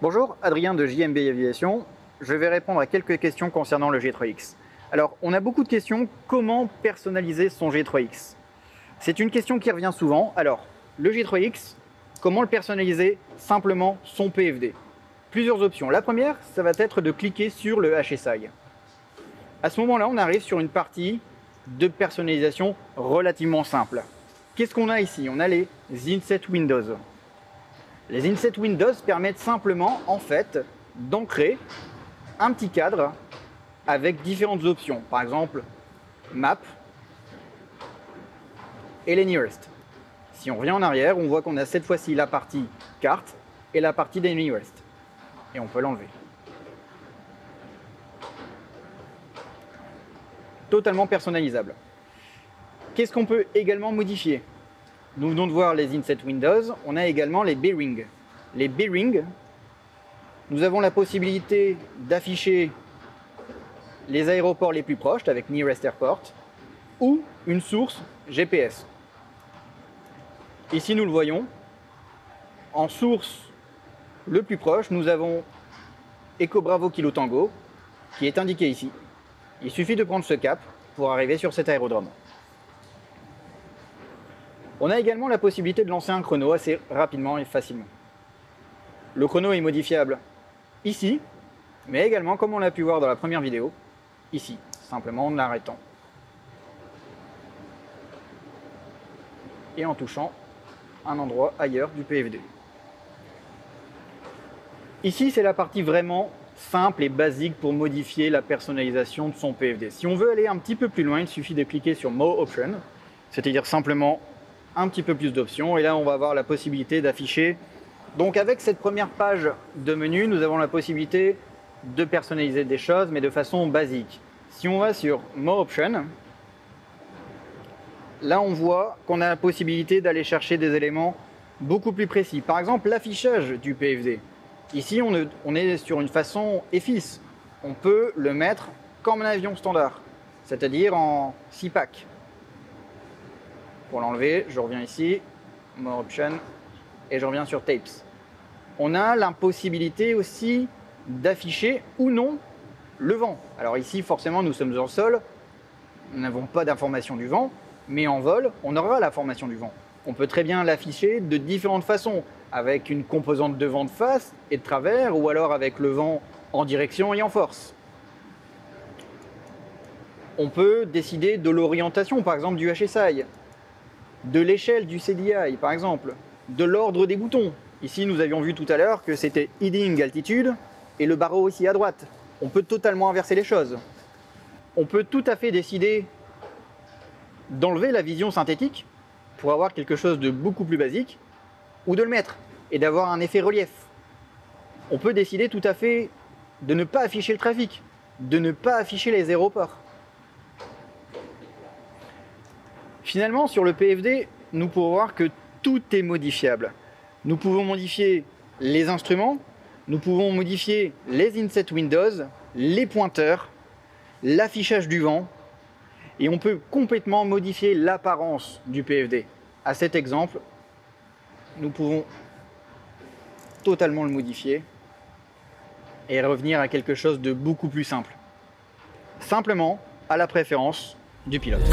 Bonjour, Adrien de JMB Aviation. Je vais répondre à quelques questions concernant le G3X. Alors, on a beaucoup de questions. Comment personnaliser son G3X? C'est une question qui revient souvent. Alors, le G3X, comment le personnaliser? Simplement son PFD. Plusieurs options. La première, ça va être de cliquer sur le HSI. À ce moment-là, on arrive sur une partie de personnalisation relativement simple. Qu'est-ce qu'on a ici? On a les Inset Windows. Les Inset Windows permettent simplement, en fait, d'ancrer un petit cadre avec différentes options. Par exemple, Map et les Nearest. Si on revient en arrière, on voit qu'on a cette fois-ci la partie carte et la partie des Nearest. Et on peut l'enlever. Totalement personnalisable. Qu'est-ce qu'on peut également modifier? Nous venons de voir les Inset Windows, on a également les bearings. Les bearings, nous avons la possibilité d'afficher les aéroports les plus proches avec Nearest Airport ou une source GPS. Ici, nous le voyons. En source le plus proche, nous avons Echo Bravo Kilo Tango qui est indiqué ici. Il suffit de prendre ce cap pour arriver sur cet aérodrome. On a également la possibilité de lancer un chrono assez rapidement et facilement. Le chrono est modifiable ici, mais également, comme on l'a pu voir dans la première vidéo, ici, simplement en l'arrêtant. Et en touchant un endroit ailleurs du PFD. Ici, c'est la partie vraiment simple et basique pour modifier la personnalisation de son PFD. Si on veut aller un petit peu plus loin, il suffit de cliquer sur More Options, c'est-à-dire simplement un petit peu plus d'options, et là on va avoir la possibilité d'afficher. Donc avec cette première page de menu, nous avons la possibilité de personnaliser des choses, mais de façon basique. Si on va sur More Options, là on voit qu'on a la possibilité d'aller chercher des éléments beaucoup plus précis. Par exemple, l'affichage du PFD. Ici on est sur une façon EFIS. On peut le mettre comme un avion standard, c'est-à-dire en 6 packs. Pour l'enlever, je reviens ici, More Options, et je reviens sur Tapes. On a la possibilité aussi d'afficher ou non le vent. Alors ici, forcément, nous sommes en sol, nous n'avons pas d'information du vent, mais en vol, on aura l'information du vent. On peut très bien l'afficher de différentes façons, avec une composante de vent de face et de travers, ou alors avec le vent en direction et en force. On peut décider de l'orientation, par exemple du HSI, de l'échelle du CDI, par exemple, de l'ordre des boutons. Ici, nous avions vu tout à l'heure que c'était Heading Altitude et le barreau ici à droite. On peut totalement inverser les choses. On peut tout à fait décider d'enlever la vision synthétique pour avoir quelque chose de beaucoup plus basique, ou de le mettre et d'avoir un effet relief. On peut décider tout à fait de ne pas afficher le trafic, de ne pas afficher les aéroports. Finalement, sur le PFD, nous pouvons voir que tout est modifiable. Nous pouvons modifier les instruments, nous pouvons modifier les Inset Windows, les pointeurs, l'affichage du vent, et on peut complètement modifier l'apparence du PFD. À cet exemple, nous pouvons totalement le modifier et revenir à quelque chose de beaucoup plus simple. Simplement à la préférence du pilote.